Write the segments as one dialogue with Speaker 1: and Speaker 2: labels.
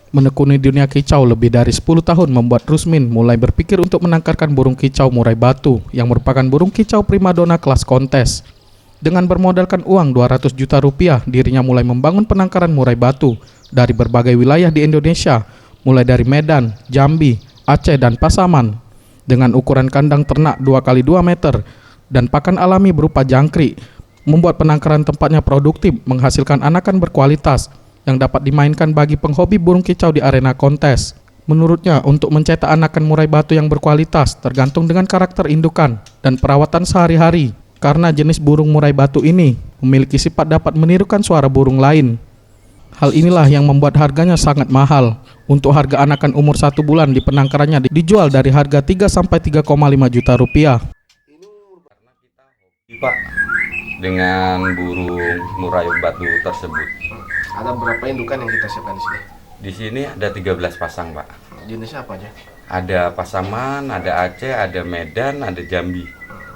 Speaker 1: Menekuni dunia kicau lebih dari 10 tahun membuat Rusmin mulai berpikir untuk menangkarkan burung kicau murai batu yang merupakan burung kicau primadona kelas kontes. Dengan bermodalkan uang 200 juta rupiah, dirinya mulai membangun penangkaran murai batu dari berbagai wilayah di Indonesia, mulai dari Medan, Jambi, Aceh, dan Pasaman. Dengan ukuran kandang ternak 2x2 meter dan pakan alami berupa jangkrik, membuat penangkaran tempatnya produktif, menghasilkan anakan berkualitas yang dapat dimainkan bagi penghobi burung kicau di arena kontes. Menurutnya, untuk mencetak anakan murai batu yang berkualitas tergantung dengan karakter indukan dan perawatan sehari-hari, karena jenis burung murai batu ini memiliki sifat dapat menirukan suara burung lain. Hal inilah yang membuat harganya sangat mahal. Untuk harga anakan umur 1 bulan di penangkarannya dijual dari harga 3-3,5 juta rupiah.
Speaker 2: Pak, dengan burung murai batu tersebut.
Speaker 3: Ada berapa indukan yang kita siapkan di sini?
Speaker 2: Di sini ada 13 pasang, Pak.
Speaker 3: Jenisnya apa aja?
Speaker 2: Ada Pasaman, ada Aceh, ada Medan, ada Jambi.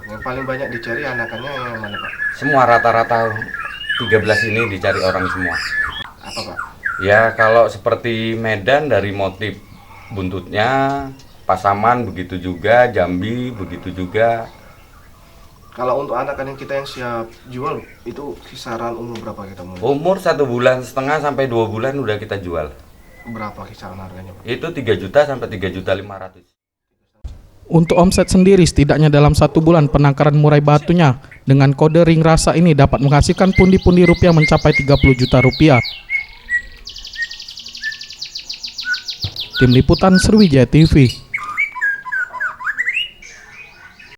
Speaker 3: Yang paling banyak dicari anakannya yang mana, Pak?
Speaker 2: Semua rata-rata 13 ini dicari orang semua.
Speaker 3: Apa, Pak?
Speaker 2: Ya, kalau seperti Medan dari motif buntutnya, Pasaman begitu juga, Jambi begitu juga.
Speaker 3: Kalau untuk anakan yang kita yang siap jual, itu kisaran umur berapa kita mulai?
Speaker 2: Umur 1,5 bulan sampai 2 bulan udah kita jual.
Speaker 3: Berapa kisaran harganya, Pak?
Speaker 2: Itu 3 juta sampai 3.500.000.
Speaker 1: Untuk omset sendiri setidaknya dalam 1 bulan penangkaran murai batunya dengan kode ring rasa ini dapat menghasilkan pundi-pundi rupiah mencapai 30 juta rupiah. Tim Liputan Sriwijaya TV.